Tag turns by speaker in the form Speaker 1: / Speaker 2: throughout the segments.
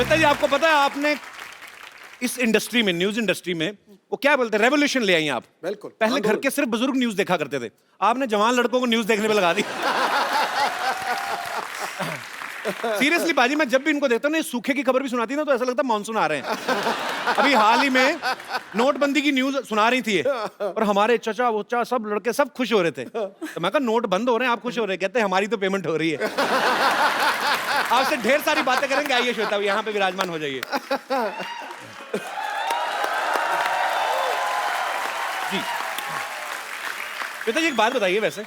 Speaker 1: श्वेता जी, आपको पता है आपने इस इंडस्ट्री में, न्यूज इंडस्ट्री में, वो क्या बोलते हैं, रेवोल्यूशन ले आई आप।
Speaker 2: बिल्कुल।
Speaker 1: पहले घर के सिर्फ बुजुर्ग न्यूज देखा करते थे, आपने जवान लड़कों को न्यूज देखने पे लगा दी। सीरियसली बाजी, मैं जब भी इनको देखता हूँ ना, सूखे की खबर भी सुनाती ना, तो ऐसा लगता है मानसून आ रहे हैं। अभी हाल ही में नोटबंदी की न्यूज सुना रही थी और हमारे चचा वोचा सब लड़के सब खुश हो रहे थे। तो मैं कहा नोट बंद हो रहे हैं, आप खुश हो रहे हैं? कहते हैं हमारी तो पेमेंट हो रही है। आपसे ढेर सारी बातें करेंगे, आइए श्वेता, यहाँ पे विराजमान हो जाइए जी। श्वेता जी, एक बात बताइए, वैसे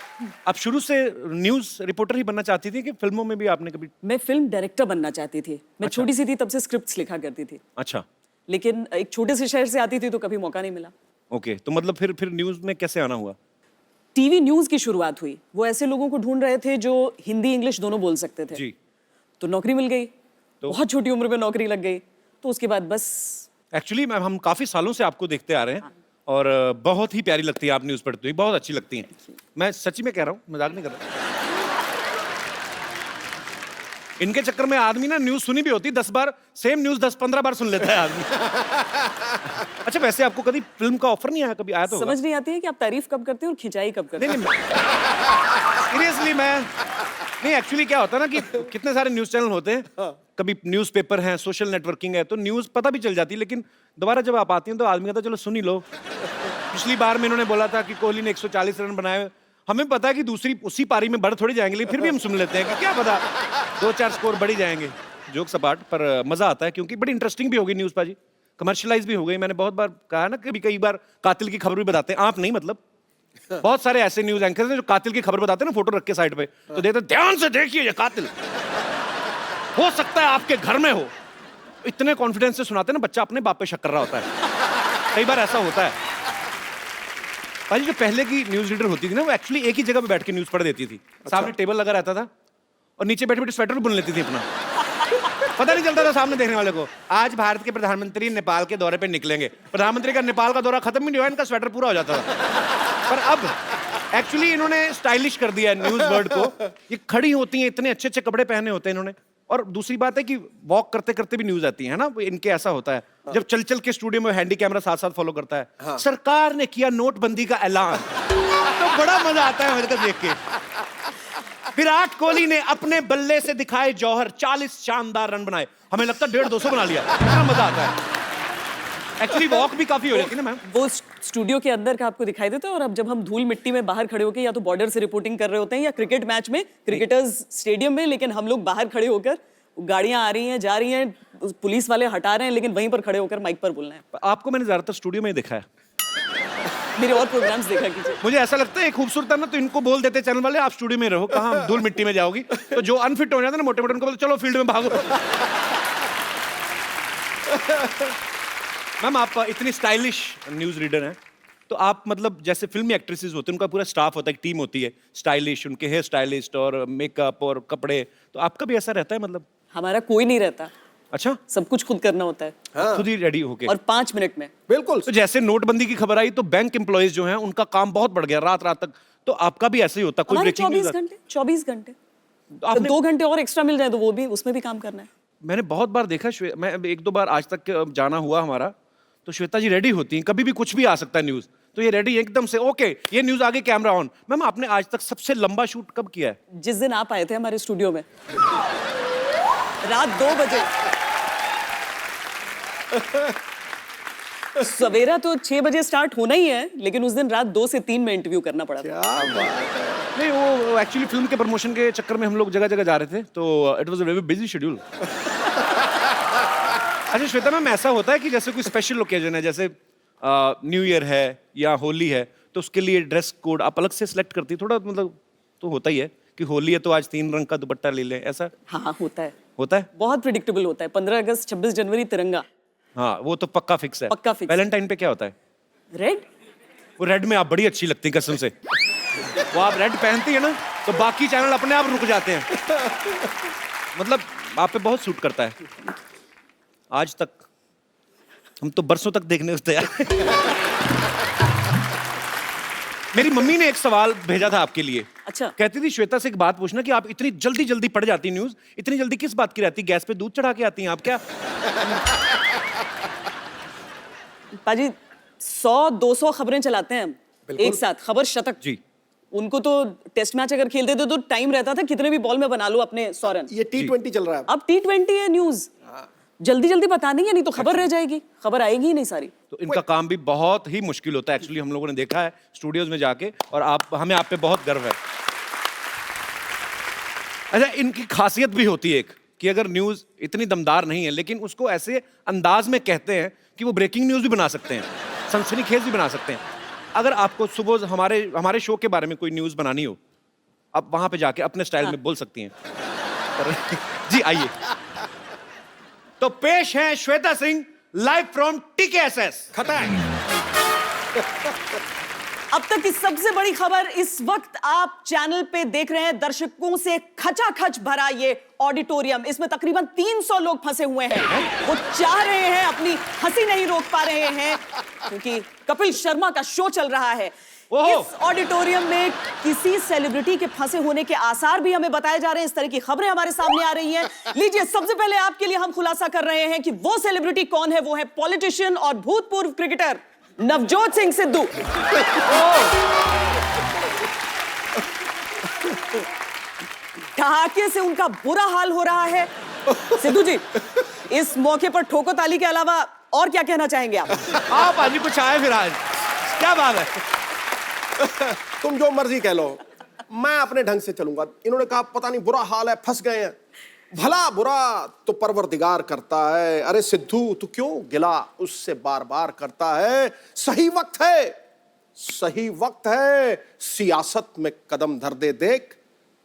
Speaker 1: आप शुरू से न्यूज रिपोर्टर ही बनना चाहती थी कि फिल्मों में भी आपने कभी?
Speaker 3: मैं फिल्म डायरेक्टर बनना चाहती थी। मैं छोटी सी थी तब से स्क्रिप्ट्स लिखा करती थी।
Speaker 1: अच्छा।
Speaker 3: लेकिन एक छोटे से शहर से आती थी तो कभी मौका नहीं मिला।
Speaker 1: ओके, तो मतलब फिर न्यूज में कैसे आना हुआ?
Speaker 3: टीवी न्यूज की शुरुआत हुई। वो ऐसे लोगों को ढूंढ रहे थे जो हिंदी इंग्लिश दोनों बोल सकते थे
Speaker 1: जी।
Speaker 3: तो नौकरी मिल गई। बहुत छोटी उम्र में नौकरी लग गई, तो उसके बाद बस।
Speaker 1: एक्चुअली मैम, हम काफी सालों से आपको देखते आ रहे हैं और बहुत ही प्यारी लगती है आप न्यूज पढ़ते हुए, बहुत अच्छी लगती हैं। मैं सच्ची में कह रहा हूँ, मजाक नहीं कर रहा। इनके चक्कर में आदमी ना न्यूज सुनी भी होती 10 बार, सेम न्यूज 10-15 बार सुन लेता है आदमी। अच्छा, वैसे आपको कभी फिल्म का ऑफर नहीं आया? कभी आया तो
Speaker 3: समझ नहीं आती है कि आप तारीफ कब करते हैं और खिंचाई कब करते हैं।
Speaker 1: सीरियसली मैं नहीं, एक्चुअली क्या होता है ना कि कितने सारे न्यूज चैनल होते हैं, कभी न्यूज़पेपर है, सोशल नेटवर्किंग है, तो न्यूज पता भी चल जाती है, लेकिन दोबारा जब आप आती हैं तो आदमी कहता है चलो सुन ही लो। पिछली बार में इन्होंने बोला था कि कोहली ने 140 रन बनाए, हमें पता है कि दूसरी उसी पारी में बढ़ थोड़ी जाएंगे, लेकिन फिर भी हम सुन लेते हैं कि क्या पता 2-4 स्कोर बढ़ ही जाएंगे। जोक सपाट, पर मजा आता है क्योंकि बड़ी इंटरेस्टिंग भी हो गई न्यूज पाजी, कमर्शियलाइज भी हो गई। मैंने बहुत बार कहा ना, कई बार कातिल की खबर भी बताते हैं, आप नहीं मतलब बहुत सारे ऐसे न्यूज एंकर हैं जो कातिल की खबर बताते हैं ना, फोटो रख के साइड पे, तो देते ध्यान से देखिए ये कातिल हो सकता है आपके घर में हो। इतने कॉन्फिडेंस से सुनाते हैं ना, बच्चा अपने बाप पे शक कर रहा होता है। कई बार ऐसा होता है भाई। जो पहले की न्यूज रीडर होती थी ना, वो एक्चुअली एक ही जगह पे बैठ के न्यूज पढ़ देती थी। सामने टेबल लगा रहता था और नीचे बैठे बैठे स्वेटर बुन लेती थी अपना, पता नहीं चलता था सामने देखने वाले को। आज भारत के प्रधानमंत्री नेपाल के दौरे पे निकलेंगे, प्रधानमंत्री का नेपाल का दौरा खत्म ही नहीं हुआ, इनका स्वेटर पूरा हो जाता था। पर अब एक्चुअली इन्होंने स्टाइलिश कर दिया है न्यूज वर्ड को। ये खड़ी होती हैं, इतने अच्छे अच्छे कपड़े पहने होते हैं इन्होंने। और दूसरी बात है कि वॉक करते करते भी न्यूज आती है ना, इनके ऐसा होता है जब चल चल के स्टूडियो में हैंडी कैमरा साथ साथ फॉलो करता है। सरकार ने किया नोटबंदी का ऐलान, तो बड़ा मजा आता है मुझे तो देख के। विराट कोहली ने अपने बल्ले से दिखाए जौहर, 40 शानदार रन बनाए, हमें लगता है 150-200 बना लिया। बड़ा मजा आता है। एक्चुअली वॉक भी काफी हो जाती है ना मैम।
Speaker 3: वो स्टूडियो के अंदर का आपको दिखाई देता है, और अब जब हम धूल मिट्टी में बाहर खड़े होकर या तो बॉर्डर से रिपोर्टिंग कर रहे होते हैं या क्रिकेट मैच में, क्रिकेटर्स स्टेडियम में, लेकिन हम लोग बाहर खड़े होकर, गाड़ियां आ रही हैं जा रही हैं, पुलिस वाले हटा रहे हैं, लेकिन वहीं पर खड़े होकर माइक पर बोलना है।
Speaker 1: आपको मैंने ज्यादातर स्टूडियो में ही देखा है।
Speaker 3: मेरे और प्रोग्राम्स देखा कीजिए।
Speaker 1: मुझे ऐसा लगता है खूबसूरत है ना, तो इनको बोल देते चैनल वाले आप स्टूडियो में रहो, कहाँ धूल मिट्टी में जाओगी। तो जो अनफिट हो जाता है ना मोटे मोटे, उनको बोलते चलो फील्ड में भागो। मैम, आप इतनी स्टाइलिश न्यूज रीडर हैं, तो आप मतलब जैसे फिल्मी एक्ट्रेसेस होते हैं, उनका पूरा स्टाफ होता है, एक टीम होती है स्टाइलिश, उनके हेयर स्टाइलिस्ट और मेकअप और कपड़े, तो आपका भी ऐसा रहता है मतलब?
Speaker 3: हमारा कोई नहीं रहता।
Speaker 1: अच्छा,
Speaker 3: सब कुछ खुद करना होता है।
Speaker 2: हाँ।
Speaker 1: खुद ही रेडी होके,
Speaker 3: और 5 मिनट में।
Speaker 2: बिल्कुल।
Speaker 1: तो जैसे नोटबंदी की खबर आई तो बैंक एम्प्लॉइज जो हैं उनका काम बहुत बढ़ गया, रात रात तक, तो आपका भी ऐसे ही होता? कोई ब्रेकिंग न्यूज़?
Speaker 3: 24 घंटे
Speaker 1: आपने
Speaker 3: 2 घंटे और एक्स्ट्रा मिल जाए तो वो भी, उसमें भी काम करना है।
Speaker 1: मैंने बहुत बार देखा, मैं 1-2 बार आज तक जाना हुआ हमारा, तो श्वेता जी रेडी होती हैं, कभी भी कुछ भी आ सकता है न्यूज, तो ये रेडी एकदम से, ओके ये न्यूज आगे, कैमरा ऑन। मैम, आपने आज तक सबसे लंबा शूट कब किया है?
Speaker 3: जिस दिन आप आए थे हमारे स्टूडियो में, रात 2 बजे। सवेरा तो 6 बजे स्टार्ट होना ही है, लेकिन उस दिन रात 2 से 3 में इंटरव्यू करना पड़ा था।
Speaker 2: क्या बात है।
Speaker 1: नहीं, वो एक्चुअली फिल्म के प्रमोशन के चक्कर में हम लोग जगह जगह जा रहे थे, तो it was a very busy schedule. अच्छा श्वेता मैम, ऐसा होता है कि जैसे कोई स्पेशल ओकेजन है, जैसे न्यू ईयर है या होली है, तो उसके लिए ड्रेस कोड आप अलग से सिलेक्ट करती है? थोड़ा मतलब तो होता ही है कि होली है तो आज 3 रंग का दुपट्टा ले लें, ऐसा?
Speaker 3: हाँ, होता है।
Speaker 1: होता है,
Speaker 3: बहुत प्रिडिक्टेबल होता है। 15 अगस्त 26 जनवरी तिरंगा,
Speaker 1: हाँ वो तो पक्का फिक्स है।
Speaker 3: पक्का फिक्स।
Speaker 1: वैलेंटाइन पे क्या होता है?
Speaker 3: रेड।
Speaker 1: वो रेड में आप बड़ी अच्छी लगती कसम से। वो आप रेड पहनती है ना, तो बाकी चैनल अपने आप रुक जाते हैं। मतलब आप पे बहुत सूट करता है। आज तक हम तो बरसों तक देखने को तैयार। मेरी मम्मी ने एक सवाल भेजा था आपके लिए।
Speaker 3: अच्छा।
Speaker 1: कहती थी श्वेता से एक बात पूछना कि आप इतनी जल्दी जल्दी पढ़ जाती न्यूज, इतनी जल्दी किस बात की रहती? गैस पे दूध चढ़ा के आती हैं आप क्या?
Speaker 3: पाजी 100-200 खबरें चलाते हैं हम एक साथ, खबर शतक।
Speaker 1: जी।
Speaker 3: उनको तो टेस्ट मैच अगर खेलते थे तो टाइम रहता था कितने भी बॉल में बना लो अपने 100 रन।
Speaker 2: ये T20 चल रहा है
Speaker 3: अब T20 है न्यूज, जल्दी जल्दी बतानी है, नहीं तो खबर रह जाएगी, खबर आएगी ही नहीं सारी।
Speaker 1: तो इनका काम भी बहुत ही मुश्किल होता है एक्चुअली, हम लोगों ने देखा है स्टूडियोज में जाके, और हमें आप पे बहुत गर्व है। अच्छा, इनकी खासियत भी होती है एक कि अगर न्यूज इतनी दमदार नहीं है लेकिन उसको ऐसे अंदाज में कहते हैं कि वो ब्रेकिंग न्यूज भी बना सकते हैं, सनसनीखेज भी बना सकते हैं। अगर आपको सुबह हमारे शो के बारे में कोई न्यूज बनानी हो, आप वहां पे जाके अपने स्टाइल में बोल सकती हैं। जी आइए, तो पेश है श्वेता सिंह लाइव फ्रॉम टीकेएसएस खटाई।
Speaker 3: अब तक की सबसे बड़ी खबर, इस वक्त आप चैनल पे देख रहे हैं दर्शकों से खचाखच भरा ये ऑडिटोरियम। इसमें तकरीबन 300 लोग फंसे हुए हैं। वो चाह रहे हैं, अपनी हंसी नहीं रोक पा रहे हैं क्योंकि कपिल शर्मा का शो चल रहा है। इस ऑडिटोरियम में किसी सेलिब्रिटी के फंसे होने के आसार भी हमें बताए जा रहे हैं। इस तरह की खबरें हमारे सामने आ रही हैं। लीजिए, सबसे पहले आपके लिए हम खुलासा कर रहे हैं कि वो सेलिब्रिटी कौन है। वो है पॉलिटिशियन और भूतपूर्व क्रिकेटर नवजोत सिंह सिद्धू। ठहाके से उनका बुरा हाल हो रहा है। सिद्धू जी, इस मौके पर ठोको ताली के अलावा और क्या कहना चाहेंगे आप?
Speaker 1: आप आज कुछ आए फिर आज, क्या बात है?
Speaker 2: तुम जो मर्जी कह लो, मैं अपने ढंग से चलूंगा। इन्होंने कहा पता नहीं बुरा हाल है, फंस गए हैं। भला बुरा तो परवरदिगार करता है। अरे सिद्धू, तू क्यों गिला उससे बार बार करता है? सही वक्त है, सही वक्त है, सियासत में कदम धर दे देख,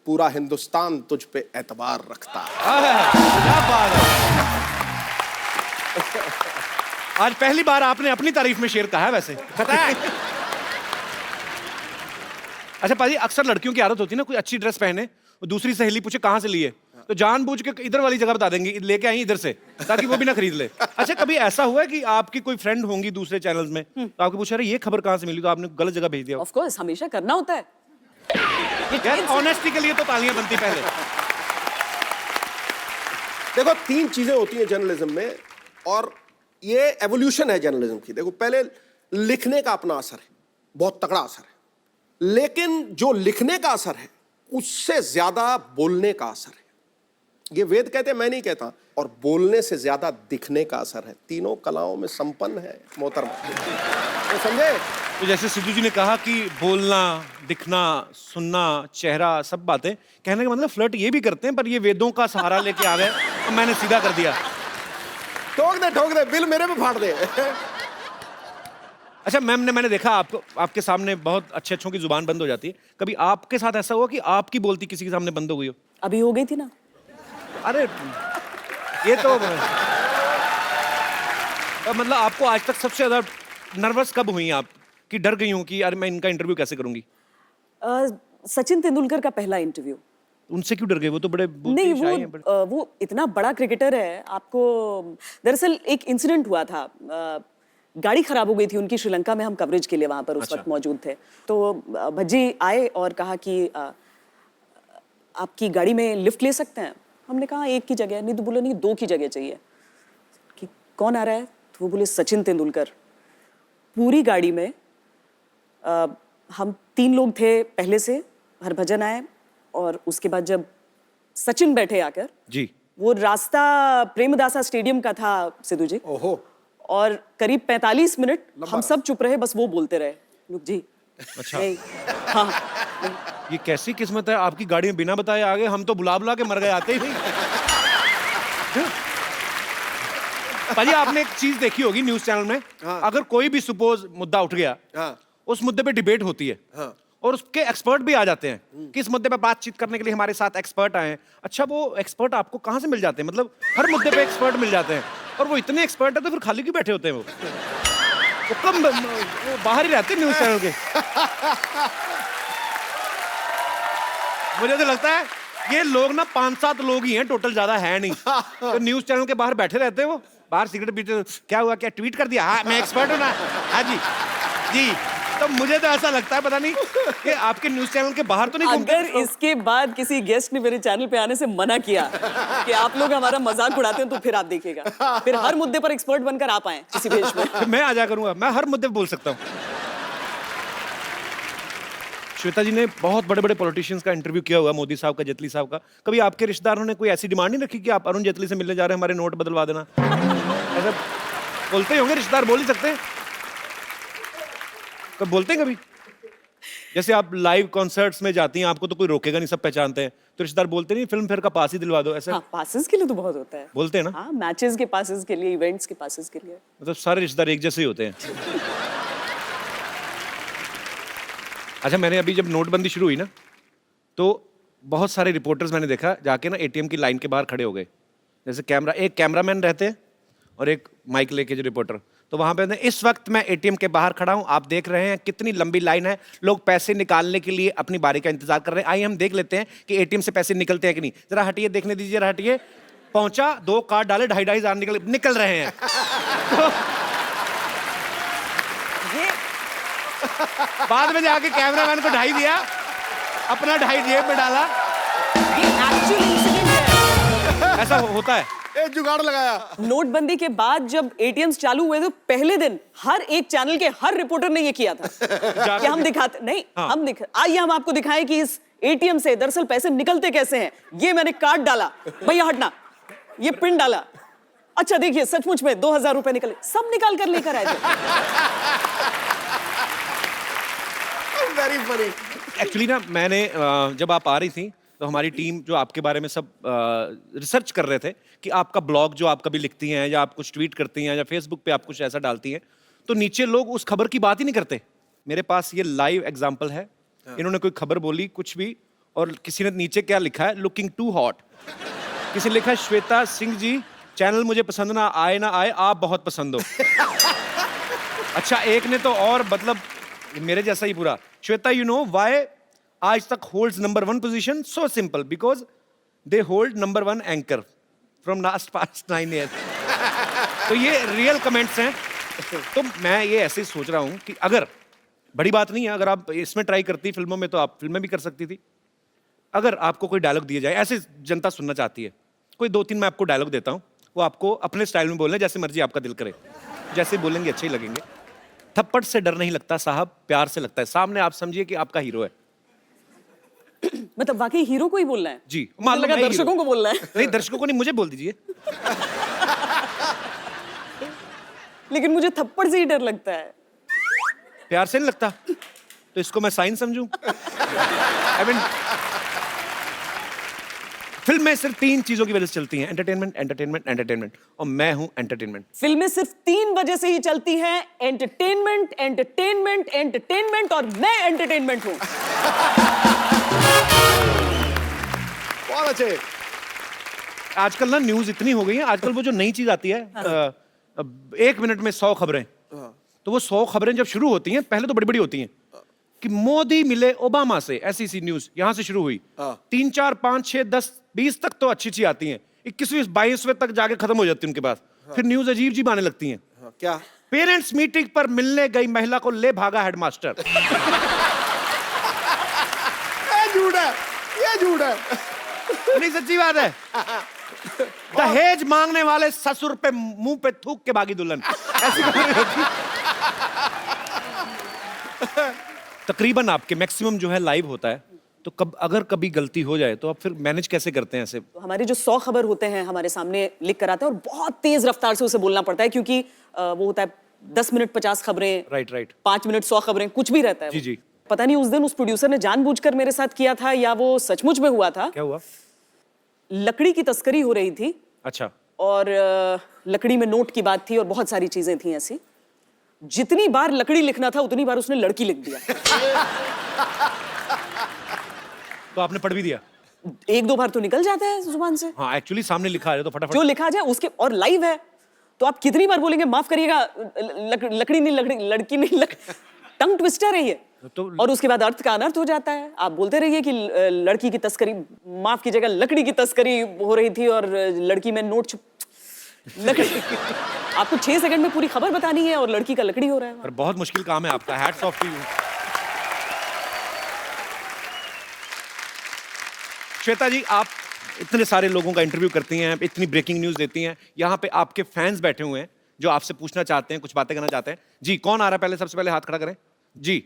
Speaker 2: पूरा हिंदुस्तान तुझ पे एतबार रखता है।
Speaker 1: क्या बात है? आज पहली बार आपने अपनी तारीफ में शेर कहा है वैसे। अच्छा पाजी, अक्सर लड़कियों की आदत होती है ना, कोई अच्छी ड्रेस पहने, दूसरी सहेली पूछे कहां से ली है, तो जानबूझ के इधर वाली जगह बता देंगे, लेके आई इधर से, ताकि वो भी ना खरीद ले। अच्छा, कभी ऐसा हुआ है कि आपकी कोई फ्रेंड होंगी दूसरे चैनल्स में, तो आपको पूछा रहे ये खबर कहां से मिली, तो आपने गलत जगह भेज दिया?
Speaker 3: ऑफ कोर्स, हमेशा करना होता है।
Speaker 1: यार ऑनेस्टी के लिए तो तालियां बनती पहले।
Speaker 2: देखो, 3 चीजें होती हैं जर्नलिज्म में, और ये एवोल्यूशन है जर्नलिज्म की। देखो, पहले लिखने का अपना असर है, बहुत तगड़ा असर है, लेकिन जो लिखने का असर है उससे ज्यादा बोलने का असर है। ये वेद कहते हैं, मैं नहीं कहता। और बोलने से ज्यादा दिखने का असर है। तीनों कलाओं में संपन्न है मोहतरमा, तो समझे?
Speaker 1: तो जैसे सिद्धू जी ने कहा कि बोलना, दिखना, सुनना, चेहरा, सब बातें, कहने का मतलब फ्लर्ट ये भी करते हैं, पर ये वेदों का सहारा लेके आ गए तो मैंने सीधा कर दिया।
Speaker 2: ठोक दे, बिल मेरे पे फाड़ दे।
Speaker 1: अच्छा मैम, मैंने देखा आपके सामने बहुत अच्छों की जुबान बंद हो जाती है। कभी आपके साथ ऐसा हुआ कि आपकी बोलती किसी के सामने बंद हो गई हो?
Speaker 3: अभी हो गई थी ना।
Speaker 1: अरे ये तो मतलब आपको आज तक सबसे ज्यादा नर्वस कब हुई आप, कि डर गई हूं कि यार मैं इनका इंटरव्यू कैसे करूंगी?
Speaker 3: सचिन तेंदुलकर का पहला इंटरव्यू।
Speaker 1: उनसे क्यों डर गए? वो तो बड़े
Speaker 3: नहीं, वो इतना बड़ा क्रिकेटर है। आपको दरअसल एक इंसिडेंट हुआ था, गाड़ी खराब हो गई थी उनकी श्रीलंका में, हम कवरेज के लिए वहां पर उस वक्त मौजूद थे। तो भज्जी आए और कहा कि आपकी गाड़ी में लिफ्ट ले सकते हैं? हमने कहा एक की जगह नहीं, तो बोले नहीं 2 की जगह चाहिए। कि कौन आ रहा है? तो वो बोले सचिन तेंदुलकर। पूरी गाड़ी में हम 3 लोग थे पहले से, हरभजन आए, और उसके बाद जब सचिन बैठे आकर
Speaker 1: जी, वो
Speaker 3: रास्ता प्रेमदासा स्टेडियम का था सिद्धू जी।
Speaker 2: ओहो।
Speaker 3: और करीब 45 मिनट हम सब चुप रहे, बस वो बोलते रहे, लोग जी।
Speaker 1: अच्छा,
Speaker 3: हाँ,
Speaker 1: ये कैसी किस्मत है, आपकी गाड़ी में बिना बताए आ गए, हम तो बुला बुला के मर गए, आते ही नहीं। पाजी, आपने एक चीज देखी होगी न्यूज चैनल में, अगर कोई भी सपोज मुद्दा उठ गया, उस मुद्दे पे डिबेट होती है, और उसके एक्सपर्ट भी आ जाते हैं कि इस मुद्दे पे बातचीत करने के लिए हमारे साथ एक्सपर्ट आए हैं। अच्छा, वो एक्सपर्ट आपको कहाँ से मिल जाते हैं? मतलब हर मुद्दे पे एक्सपर्ट मिल जाते हैं, और वो इतने एक्सपर्ट है तो फिर खाली क्यों बैठे होते हैं? वो कम वो बाहर ही रहते हैं न्यूज चैनल के। मुझे तो लगता है ये लोग ना 5-7 लोग ही हैं टोटल, ज्यादा है नहीं। तो न्यूज चैनल के बाहर बैठे रहते हैं, वो बाहर सिगरेट पीते, क्या हुआ, क्या ट्वीट कर दिया? हाँ मैं एक्सपर्ट हूँ ना, हाँ जी जी तो मुझे तो ऐसा लगता है, पता नहीं कि आपके न्यूज चैनल के बाहर तो नहीं घूमते।
Speaker 3: अगर इसके बाद किसी गेस्ट ने मेरे चैनल पे आने से मना किया कि आप लोग हमारा मजाक उड़ाते हैं, तो फिर आप देखिएगा, फिर हर मुद्दे पर एक्सपर्ट बनकर आप आए किसी भेष में।
Speaker 1: फिर मैं आ जा करूंगा, मैं हर मुद्दे पे बोल सकता हूँ। श्वेता जी ने बहुत बड़े बड़े पॉलिटिशियंस का इंटरव्यू किया हुआ, मोदी साहब का, जेटली साहब का। कभी आपके रिश्तेदारों ने कोई ऐसी डिमांड नहीं रखी कि आप अरुण जेटली से मिलने जा रहे हैं, हमारे नोट बदलवा देना? ऐसा बोलते ही होंगे रिश्तेदार, बोल ही सकते हैं। कब बोलते हैं कभी? जैसे आप लाइव कॉन्सर्ट्स में जाती हैं, आपको तो कोई रोकेगा नहीं, सब पहचानते हैं, तो रिश्तेदार बोलते नहीं फिल्म फेयर का पास ही दिलवा दो, ऐसा?
Speaker 3: हाँ, पासेस के लिए तो बहुत होता है।
Speaker 1: बोलते हैं ना?
Speaker 3: हाँ, मैचेस के पासेस के लिए, इवेंट्स के पासेस के लिए।
Speaker 1: मतलब सारे रिश्तेदार एक जैसे ही होते हैं। अच्छा, मैंने अभी जब नोटबंदी शुरू हुई ना, तो बहुत सारे रिपोर्टर्स मैंने देखा जाके ना एटीएम की लाइन के बाहर खड़े हो गए। जैसे एक कैमरामैन रहते हैं और एक माइक लेके जो रिपोर्टर, तो वहां पे इस वक्त मैं एटीएम के बाहर खड़ा हूं, आप देख रहे हैं कितनी लंबी लाइन है, लोग पैसे निकालने के लिए अपनी बारी का इंतजार कर रहे हैं। आइए हम देख लेते हैं कि एटीएम से पैसे निकलते हैं कि नहीं। जरा हटिए, देखने दीजिए, जरा हटिए। पहुंचा, 2 कार्ड डाले, 2,500 निकल रहे हैं। बाद में जाके कैमरामैन को 2.5 दिया, अपना 2.5 जेब में डाला।
Speaker 3: ये एक्चुअल इंसिडेंट है।
Speaker 1: ऐसा होता है।
Speaker 2: एक जुगाड़ लगाया।
Speaker 3: नोटबंदी के बाद जब एटीएम्स चालू हुए तो पहले दिन हर एक चैनल के हर रिपोर्टर ने ये किया था कि हम दिखाते नहीं,
Speaker 1: हाँ।
Speaker 3: आइए हम आपको दिखाएं कि इस एटीएम से दरअसल पैसे निकलते कैसे हैं। ये मैंने कार्ड डाला, भैया हटना, ये पिन डाला, अच्छा देखिए सचमुच में 2,000 रुपए निकले, सब निकाल कर लेकर आए थे।
Speaker 2: Very funny.
Speaker 1: एक्चुअली ना, मैंने जब आप आ रही थी तो हमारी टीम जो आपके बारे में सब रिसर्च कर रहे थे कि आपका ब्लॉग जो आप कभी लिखती हैं या आप कुछ ट्वीट करती हैं या फेसबुक पे आप कुछ ऐसा डालती हैं, तो नीचे लोग उस खबर की बात ही नहीं करते। मेरे पास ये लाइव एग्जांपल है। इन्होंने कोई खबर बोली कुछ भी, और किसी ने नीचे क्या लिखा है, लुकिंग टू हॉट। किसी ने लिखा है, श्वेता सिंह जी चैनल मुझे पसंद ना आए, आप बहुत पसंद हो। अच्छा, एक ने तो और मतलब मेरे जैसा ही पूरा, श्वेता यू नो व्हाई आज तक holds number 1 position, so simple, because they hold number 1 anchor from last past 9 years. तो ये रियल कमेंट्स हैं। तो मैं ये ऐसे ही सोच रहा हूं कि अगर, बड़ी बात नहीं है, अगर आप इसमें ट्राई करती फिल्मों में, तो आप फिल्में भी कर सकती थी। अगर आपको कोई डायलॉग दिया जाए, ऐसे जनता सुनना चाहती है, कोई 2-3 मैं आपको डायलॉग देता हूं, वो आपको अपने स्टाइल में बोलना है, जैसे मर्जी आपका दिल करे, जैसे बोलेंगे अच्छे ही लगेंगे। थप्पड़ से डर नहीं लगता साहब, प्यार से लगता है। सामने आप समझिए कि आपका हीरो है।
Speaker 3: मतलब वाकई हीरो को ही बोलना है?
Speaker 1: जी,
Speaker 3: मुझे लगा
Speaker 1: मैं
Speaker 3: दर्शकों
Speaker 1: हीरो।
Speaker 3: को बोलना है।
Speaker 1: नहीं, दर्शकों को नहीं, मुझे बोल दीजिए।
Speaker 3: लेकिन मुझे थप्पड़ से ही डर लगता है।
Speaker 1: प्यार से नहीं लगता, तो इसको मैं साइन समझूं? I mean, फिल्में सिर्फ 3 चीजों की वजह से चलती हैं, एंटरटेनमेंट, एंटरटेनमेंट, एंटरटेनमेंट, और मैं हूं एंटरटेनमेंट।
Speaker 3: फिल्में सिर्फ 3 वजह से ही चलती हैं, एंटरटेनमेंट, एंटरटेनमेंट, एंटरटेनमेंट, और मैं एंटरटेनमेंट हूं।
Speaker 2: बहुत अच्छे।
Speaker 1: आजकल ना न्यूज इतनी हो गई है, आजकल वो जो नई चीज आती है, 1 मिनट में 100 खबरें, तो वो 100 खबरें जब शुरू होती हैं, पहले तो बड़ी बड़ी होती हैं कि मोदी मिले ओबामा से, ऐसी सी न्यूज यहां से शुरू हुई। 3, 4, 5, 6, 10, 20 तक तो अच्छी अच्छी आती हैं, 21वीं 22वें तक जाके खत्म हो जाती है उनके पास। फिर न्यूज अजीब जी आने लगती हैं।
Speaker 2: क्या?
Speaker 1: पेरेंट्स मीटिंग पर मिलने गई महिला को ले भागा हेडमास्टर।
Speaker 2: ये झूठ है, ये झूठ है।
Speaker 1: नहीं, सच्ची बात है। दहेज मांगने वाले ससुर पे मुंह पे थूक के भागी दुल्हन, ऐसी खबरें होती। तकरीबन आपके मैक्सिमम जो है लाइव होता है, तो अगर कभी गलती हो जाए तो आप फिर मैनेज कैसे करते हैं ऐसे?
Speaker 3: तो हमारे जो 100 खबर होते हैं हमारे सामने लिख कर आते हैं, और बहुत तेज रफ्तार से उसे बोलना पड़ता है, क्योंकि वो होता है 10 मिनट 50 खबरें,
Speaker 1: राइट
Speaker 3: 5 मिनट 100 खबरें, कुछ भी रहता है।
Speaker 1: जी।
Speaker 3: पता नहीं उस दिन उस प्रोड्यूसर ने जानबूझकर मेरे साथ किया था या वो सचमुच में हुआ था।
Speaker 1: क्या हुआ?
Speaker 3: लकड़ी की तस्करी हो रही थी,
Speaker 1: अच्छा।
Speaker 3: और लकड़ी में नोट की बात थी और बहुत सारी चीजें थी ऐसी। जितनी बार लकड़ी लिखना था उतनी बार उसने लड़की लिख दिया।
Speaker 1: तो आपने पढ़ भी दिया?
Speaker 3: 1-2 बार तो निकल जाता है जुबान से।
Speaker 1: हाँ, एक्चुअली सामने लिखा है तो फटाफट
Speaker 3: जो लिखा जाए उसके, और लाइव है तो आप कितनी बार बोलेंगे माफ करिएगा, लकड़ी नहीं, लड़की नहीं, टंग ट्विस्टर है ये।
Speaker 1: तो
Speaker 3: और उसके बाद अर्थ का अनर्थ हो जाता है। आप बोलते रहिए कि लड़की की तस्करी, माफ कीजिएगा, लकड़ी की तस्करी हो रही थी और लड़की में नोट लकड़ी आपको 6 सेकंड में पूरी खबर बतानी है और लड़की का लकड़ी हो रहा है।
Speaker 1: पर बहुत मुश्किल काम है आपका, hats off to you. Shweta ji, आप इतने सारे लोगों का इंटरव्यू करती हैं, इतनी ब्रेकिंग न्यूज देती हैं, यहाँ पे आपके फैंस बैठे हुए हैं जो आपसे पूछना चाहते हैं, कुछ बातें करना चाहते हैं। जी, कौन आ रहा है? पहले सबसे पहले हाथ खड़ा करें जी।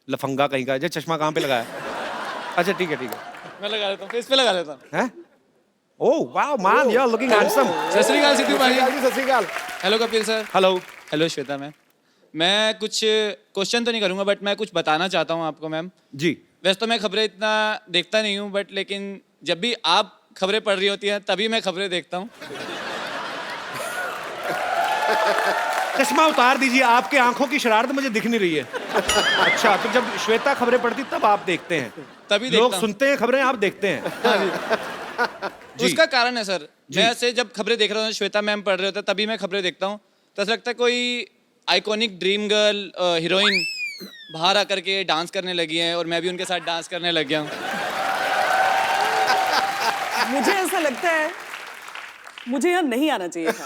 Speaker 1: लफंगा कहीं का, चश्मा कहाँ पे लगाया? अच्छा ठीक है,
Speaker 4: मैं लगा लेता हूँ, फेस पे लगा लेता हूँ।
Speaker 1: हैं? ओह वाह man, you are looking handsome.
Speaker 4: Sat Sri Akal Sidhu भाई।
Speaker 2: Sat Sri Akal.
Speaker 4: Hello Kapil sir.
Speaker 1: Hello.
Speaker 4: Hello Shweta ma'am. मैं कुछ क्वेश्चन तो नहीं करूँगा, बट मैं कुछ बताना चाहता हूँ आपको मैम।
Speaker 1: जी।
Speaker 4: वैसे तो मैं खबरें इतना देखता नहीं हूँ, बट लेकिन जब भी आप खबरें पढ़ रही होती हैं तभी मैं खबरें देखता हूँ।
Speaker 1: चश्मा उतार दीजिए, आपके आंखों की शरारत मुझे दिख नहीं रही है। अच्छा, तो जब श्वेता खबरें पढ़ती तब आप देखते हैं?
Speaker 4: तभी देखता
Speaker 1: लोग
Speaker 4: हूँ।
Speaker 1: सुनते हैं खबरें, आप देखते हैं? जी।
Speaker 4: उसका कारण है सर, मैं ऐसे जब खबरें देख रहा हूँ, श्वेता मैम पढ़ रहे होते हैं तभी मैं खबरें देखता हूँ। तो ऐसा लगता है कोई आइकॉनिक ड्रीम गर्ल हीरोइन बाहर आकर के डांस करने लगी है और मैं भी उनके साथ डांस करने लग गया हूँ।
Speaker 3: मुझे ऐसा लगता है मुझे यहाँ नहीं आना चाहिए था।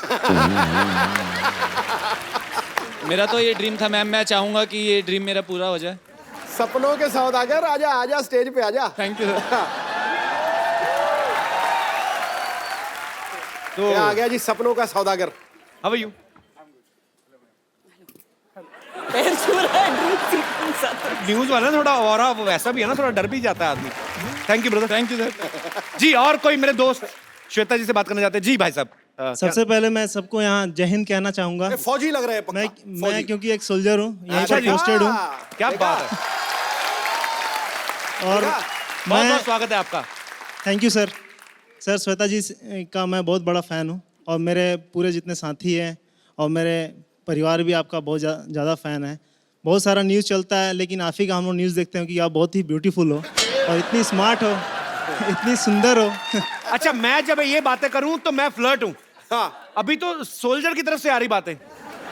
Speaker 4: मेरा तो ये ड्रीम था मैम, मैं चाहूंगा कि ये ड्रीम मेरा पूरा हो जाए।
Speaker 2: सपनों के सौदागर, आजा आजा स्टेज पे आजा।
Speaker 4: Thank you sir.
Speaker 1: तो
Speaker 2: ये आ गया जी सपनों का सौदागर।
Speaker 1: How are you?
Speaker 3: पैर छू रहा है ड्रीम सीक्वेंस आता।
Speaker 1: न्यूज वाला ना थोड़ा और वो वैसा भी है ना, थोड़ा डर भी जाता है आदमी। Thank you brother.
Speaker 4: Thank you sir.
Speaker 1: जी, और कोई मेरे दोस्त श्वेता जी से बात करना चाहते हैं? जी भाई साहब।
Speaker 5: सबसे पहले मैं सबको यहाँ जय हिंद कहना चाहूंगा।
Speaker 2: ये फौजी लग रहे हैं पक्का।
Speaker 5: मैं क्योंकि एक सोल्जर हूँ, यहीं
Speaker 1: अच्छा
Speaker 5: पर
Speaker 1: जी।
Speaker 5: पोस्टेड हूँ
Speaker 1: क्या बात है,
Speaker 5: और
Speaker 1: बहुत
Speaker 5: मैं
Speaker 1: बहुत स्वागत है आपका।
Speaker 5: Thank you sir. Sir Shweta ji का मैं बहुत बड़ा फ़ैन हूँ और मेरे पूरे जितने साथी हैं और मेरे परिवार भी आपका बहुत ज़्यादा फ़ैन है। बहुत सारा न्यूज़ चलता है लेकिन आप ही का हम लोग न्यूज़ देखते हैं कि आप बहुत ही ब्यूटीफुल हो और इतनी स्मार्ट हो, इतनी सुंदर हो।
Speaker 1: अच्छा, मैं जब ये बातें करूं तो मैं फ्लर्ट हूं।
Speaker 2: हाँ।
Speaker 1: अभी तो सोल्जर की तरफ से आ रही बातें,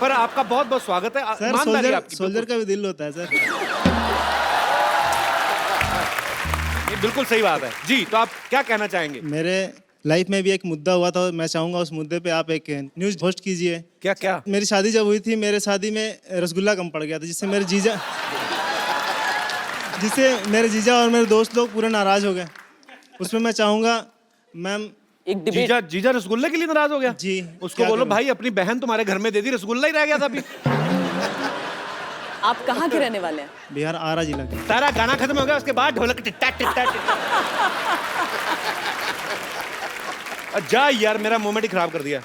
Speaker 1: पर आपका बहुत बहुत स्वागत है।
Speaker 5: सर
Speaker 1: ईमानदारी आपकी,
Speaker 5: सोल्जर का भी दिल होता है सर।
Speaker 1: ये बिल्कुल सही बात है। जी, तो आप क्या कहना चाहेंगे?
Speaker 5: मेरे लाइफ में भी एक मुद्दा हुआ था, मैं चाहूँगा उस मुद्दे पे आप एक न्यूज़ होस्ट कीजिए।
Speaker 1: क्या क्या?
Speaker 5: मेरी शादी जब हुई थी, मेरे शादी में रसगुल्ला कम पड़ गया था, जिससे मेरे जीजा और मेरे दोस्त लोग पूरे नाराज हो गए। उसमें मैं चाहूँगा मैम।
Speaker 3: एक डिबेट।
Speaker 1: जीजा रसगुल्ले के लिए नाराज हो गया?
Speaker 5: जी।
Speaker 1: उसको
Speaker 5: क्या
Speaker 1: बोलो
Speaker 5: करूं?
Speaker 1: भाई अपनी बहन तुम्हारे घर में दे दी, रसगुल्ला ही रह गया था अभी।
Speaker 3: आप कहाँ के रहने वाले हैं?
Speaker 5: बिहार आरा जिला के।
Speaker 1: सारा गाना खत्म हो गया, उसके बाद ढोलक टिट्टा टिट्टा टिट्टा। जा यार, मेरा मोमेंट ही खराब कर दिया।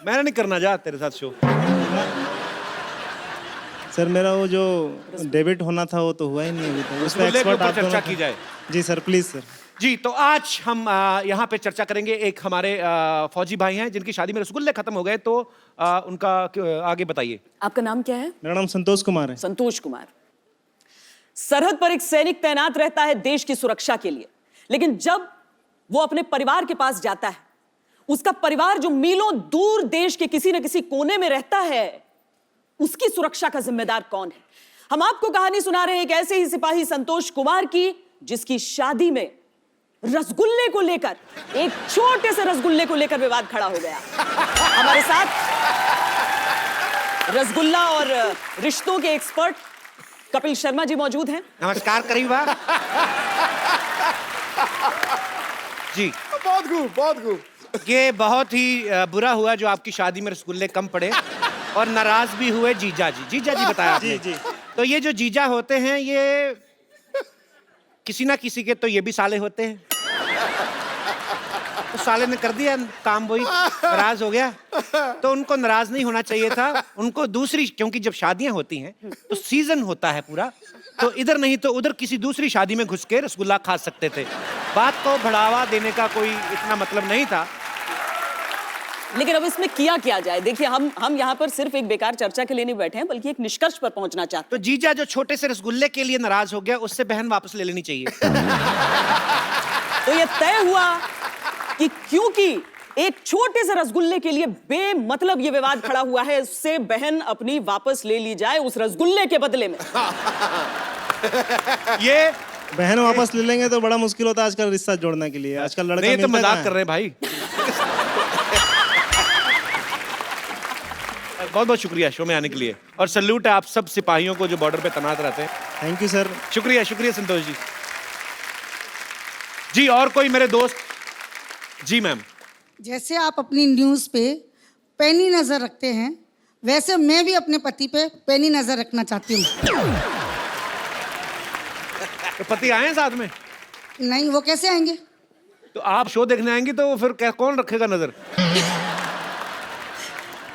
Speaker 1: मैंने नहीं करना, जा तेरे साथ शो।
Speaker 5: सर मेरा वो जो डेबिट होना था वो तो हुआ ही नहीं अभी तक। उस पे
Speaker 1: रसगुल्ले के
Speaker 5: एक्सपर्ट
Speaker 1: ऊपर
Speaker 5: आप दोनों
Speaker 1: चर्चा
Speaker 5: थे।
Speaker 1: की जाए।
Speaker 5: जी सर, प्लीज सर।
Speaker 1: जी, तो आज हम यहाँ पे चर्चा करेंगे। एक हमारे फौजी भाई हैं जिनकी शादी में रसगुल्ले खत्म हो गए, तो उनका आगे बताइए।
Speaker 3: आपका नाम क्या है?
Speaker 5: मेरा नाम संतोष कुमार है।
Speaker 3: संतोष कुमार। सरहद पर एक सैनिक तैनात रहता है देश की सुरक्षा के लिए, लेकिन जब वो अपने परिवार के पास जाता है, उसका परिवार जो मीलों दूर देश के किसी न किसी कोने में रहता है, उसकी सुरक्षा का जिम्मेदार कौन है? हम आपको कहानी सुना रहे हैं एक ऐसे ही सिपाही संतोष कुमार की, जिसकी शादी में रसगुल्ले को लेकर, एक छोटे से रसगुल्ले को लेकर विवाद खड़ा हो गया। हमारे साथ रसगुल्ला और रिश्तों के एक्सपर्ट कपिल शर्मा जी मौजूद हैं।
Speaker 1: नमस्कार करीबा। जी,
Speaker 2: बहुत खूब, बहुत खूब।
Speaker 1: ये बहुत ही बुरा हुआ जो आपकी शादी में रसगुल्ले कम पड़े, और नाराज भी हुए जीजा जी। जीजा जी बताया आपने।
Speaker 5: जी।
Speaker 1: तो ये जो जीजा होते हैं, ये किसी ना किसी के तो ये भी साले होते हैं। तो साले ने कर दिया काम, वही नाराज हो गया। तो उनको नाराज नहीं होना चाहिए था, उनको दूसरी, क्योंकि जब शादियां होती हैं तो सीजन होता है पूरा, तो इधर नहीं तो उधर किसी दूसरी शादी में घुस के रसगुल्ला खा सकते थे। बात को बढ़ावा देने का कोई इतना मतलब नहीं था।
Speaker 3: लेकिन अब इसमें किया क्या जाए? देखिए, हम यहाँ पर सिर्फ एक बेकार चर्चा के लिए नहीं बैठे हैं, बल्कि एक निष्कर्ष पर पहुंचना चाहते
Speaker 1: तो जीजा जो छोटे से रसगुल्ले के लिए नाराज हो गया, उससे बहन वापस ले लेनी चाहिए।
Speaker 3: हैं। तो ये तय हुआ कि क्योंकि एक छोटे से रसगुल्ले के लिए बेमतलब ये विवाद खड़ा हुआ है, उससे बहन अपनी वापस ले ली जाए उस रसगुल्ले के बदले में।
Speaker 1: ये
Speaker 5: बहन वापस ले लेंगे तो बड़ा मुश्किल होता है आजकल रिश्ता जोड़ने के लिए। आजकल लड़का
Speaker 1: नहीं, तो
Speaker 5: मिलता
Speaker 1: मजाक
Speaker 5: कहाँ
Speaker 1: कर
Speaker 5: है?
Speaker 1: रहे हैं भाई। बहुत बहुत शुक्रिया शो में आने के लिए, और सल्यूट है आप सब सिपाहियों को जो बॉर्डर पे तैनात रहते हैं।
Speaker 5: Thank you sir.
Speaker 1: शुक्रिया शुक्रिया संतोष जी। जी और कोई मेरे दोस्त? जी मैम।
Speaker 6: जैसे आप अपनी न्यूज़ पे पैनी नज़र रखते हैं, वैसे मैं भी अपने पति पे पैनी नज़र रखना चाहती हूँ।
Speaker 1: तो पति आए हैं साथ में?
Speaker 6: नहीं, वो कैसे आएंगे?
Speaker 1: तो आप शो देखने आएंगी तो फिर कौन रखेगा नजर?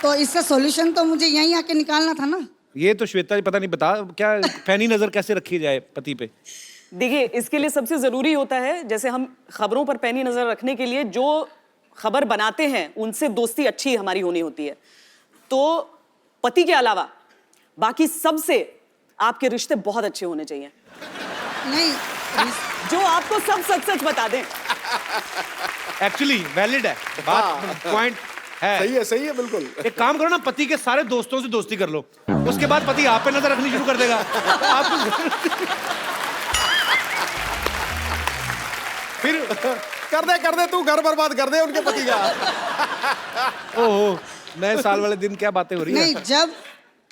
Speaker 6: तो इसका सॉल्यूशन तो मुझे यहीं आके निकालना था ना।
Speaker 1: ये तो श्वेता जी पता नहीं बता क्या पैनी नजर कैसे रखी जाए पति पे।
Speaker 3: देखिए, इसके लिए सबसे जरूरी होता है, जैसे हम खबरों पर पैनी नजर रखने के लिए जो खबर बनाते हैं उनसे दोस्ती अच्छी हमारी होनी होती है। तो पति के अलावा बाकी सबसे आपके रिश्ते बहुत अच्छे होने चाहिए,
Speaker 6: नहीं,
Speaker 3: जो आपको सब सच सच बता दें।
Speaker 1: एक्चुअली वैलिड है बात, पॉइंट है।
Speaker 2: सही है बिल्कुल।
Speaker 1: एक काम करो ना, पति के सारे दोस्तों से दोस्ती कर लो, उसके बाद पति आप पे नजर रखनी शुरू कर देगा। आपको फिर
Speaker 2: कर दे तू घर बर्बाद कर दे उनके पति का।
Speaker 1: ओहो, नए साल वाले दिन क्या बातें हो रही
Speaker 6: नहीं,
Speaker 1: है।
Speaker 6: जब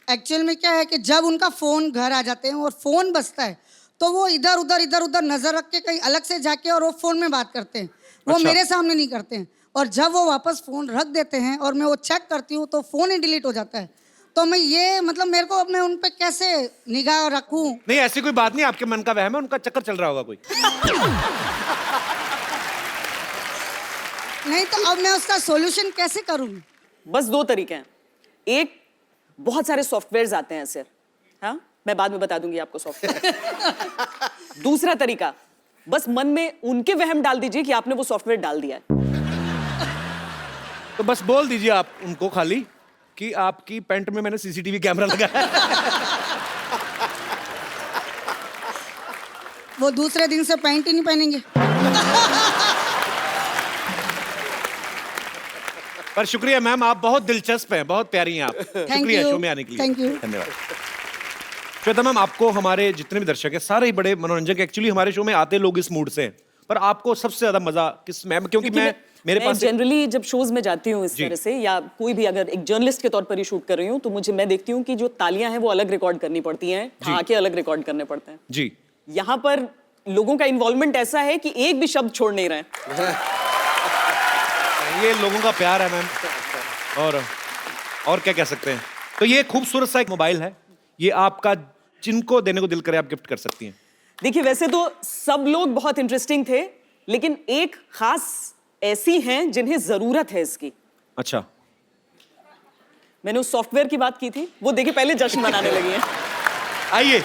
Speaker 6: एक्चुअल में क्या है कि जब उनका फोन घर आ जाते हैं और फोन बजता है तो वो इधर उधर नजर रख के कहीं अलग से जाके और वो फोन में बात करते हैं, वो
Speaker 1: अच्छा।
Speaker 6: मेरे सामने नहीं करते हैं। और जब वो वापस फोन रख देते हैं और मैं वो चेक करती हूँ तो फोन ही डिलीट हो जाता है। तो मैं ये मतलब मेरे को अपने उन पे कैसे निगाह रखूं?
Speaker 1: नहीं ऐसी कोई बात नहीं, आपके मन का वहम है, उनका चक्कर चल रहा होगा कोई।
Speaker 6: नहीं तो अब मैं उसका सॉल्यूशन कैसे करूं?
Speaker 3: बस दो तरीके हैं। एक, बहुत सारे सॉफ्टवेयर्स आते हैं सर, हाँ मैं बाद में बता दूंगी आपको सॉफ्टवेयर। दूसरा तरीका, बस मन में उनके वहम डाल दीजिए कि आपने वो सॉफ्टवेयर डाल दिया है।
Speaker 1: तो बस बोल दीजिए आप उनको खाली कि आपकी पैंट में मैंने सीसीटीवी कैमरा लगाया है।
Speaker 6: वो दूसरे दिन से पैंट ही नहीं पहनेंगे।
Speaker 1: पर शुक्रिया मैम, आप बहुत दिलचस्प हैं, बहुत प्यारी हैं आप। शुक्रिया
Speaker 6: you.
Speaker 1: शो में आने के लिए।
Speaker 6: Thank you.
Speaker 1: धन्यवाद। श्वेता मैम, आपको हमारे जितने भी दर्शक हैं सारे ही बड़े मनोरंजक, एक्चुअली हमारे शो में आते लोग इस मूड से हैं, पर आपको सबसे ज्यादा मजा किस में? क्योंकि मेरे पास
Speaker 3: जनरली जब शोज में जाती हूँ इस तरह से, या कोई भी अगर एक जर्नलिस्ट के तौर पर ही शूट कर रही हूँ, तो मैं देखती हूँ कि जो तालियां हैं वो अलग रिकॉर्ड करनी पड़ती हैं, आके अलग रिकॉर्ड करने पड़ते हैं।
Speaker 1: जी,
Speaker 3: यहाँ पर लोगों का इन्वॉल्वमेंट ऐसा है कि एक भी शब्द छोड़ नहीं रहे।
Speaker 1: ये लोगों का प्यार है मैम, और क्या कह सकते हैं। तो ये खूबसूरत सा एक मोबाइल है, ये आपका जिनको देने को दिल करे आप गिफ्ट कर सकती हैं।
Speaker 3: देखिए, वैसे तो सब लोग बहुत इंटरेस्टिंग थे, लेकिन एक खास ऐसी हैं जिन्हें जरूरत है इसकी।
Speaker 1: अच्छा,
Speaker 3: मैंने उस सॉफ्टवेयर की बात की थी, वो देखिए पहले जश्न मनाने लगी हैं।
Speaker 1: आइए।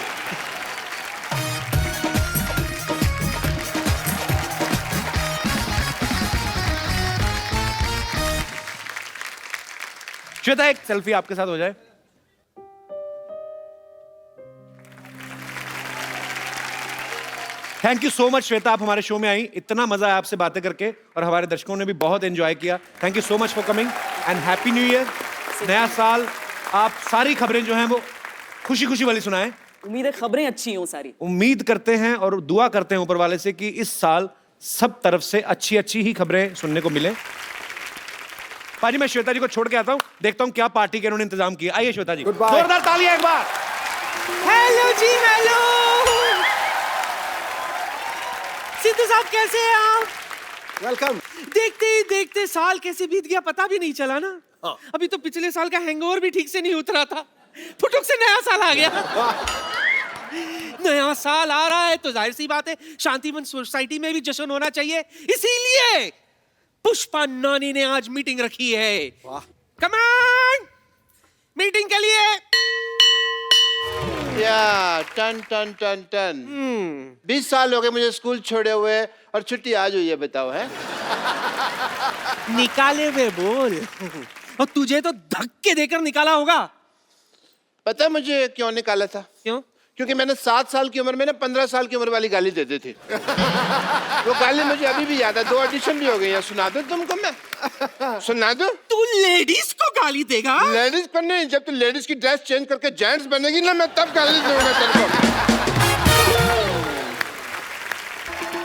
Speaker 1: श्वेता, एक सेल्फी आपके साथ हो जाए। Thank you so much Shweta, आप हमारे शो में आई, इतना मजा आया आपसे बातें करके, और हमारे दर्शकों ने भी बहुत एंजॉय किया। Thank you so much for coming and happy new year. नया साल, आप सारी खबरें जो हैं वो खुशी खुशी वाली सुनाएं।
Speaker 3: उम्मीद है खबरें अच्छी हों सारी।
Speaker 1: उम्मीद करते हैं और दुआ करते हैं ऊपर वाले से कि इस साल सब तरफ से अच्छी अच्छी ही खबरें सुनने को मिले। पाजी, मैं श्वेता जी को छोड़ के आता हूं, देखता हूं क्या पार्टी के उन्होंने इंतजाम किया। आइए श्वेता जी,
Speaker 2: Goodbye.
Speaker 1: जोरदार तालियां एक बार।
Speaker 7: हेलो जी, हेलो सिद्धू साहब, कैसे हैं आप?
Speaker 2: वेलकम।
Speaker 7: देखते ही देखते साल कैसे बीत गया पता भी नहीं चला ना। अभी तो पिछले साल का हैंगओवर भी ठीक से नहीं उतरा था, फुटुक से नया साल आ गया। नया साल आ रहा है तो जाहिर सी बात है शांतिवन सोसाइटी में भी जश्न होना चाहिए, इसीलिए पुष्पा नानी ने आज मीटिंग रखी है। कम ऑन, मीटिंग के लिए।
Speaker 8: या टन टन टन टन 20 साल हो गए मुझे स्कूल छोड़े हुए और छुट्टी आज हुई है, बताओ है।
Speaker 7: निकाले हुए बोल, और तुझे तो धक्के देकर निकाला होगा।
Speaker 8: पता है मुझे क्यों निकाला था?
Speaker 7: क्यों?
Speaker 8: क्योंकि मैंने 7 साल की उम्र में ना 15 साल की उम्र वाली गाली देते थे। वो गाली मुझे अभी भी याद है, 2 ऑडिशन भी हो गई है। सुना दो तुमको, मैं सुना दो।
Speaker 7: तू लेडीज को गाली देगा?
Speaker 8: लेडीज पर नहीं, जब तू लेडीज की ड्रेस चेंज करके जेंट्स बनेगी ना, मैं तब गाली दूंगा तेरे को।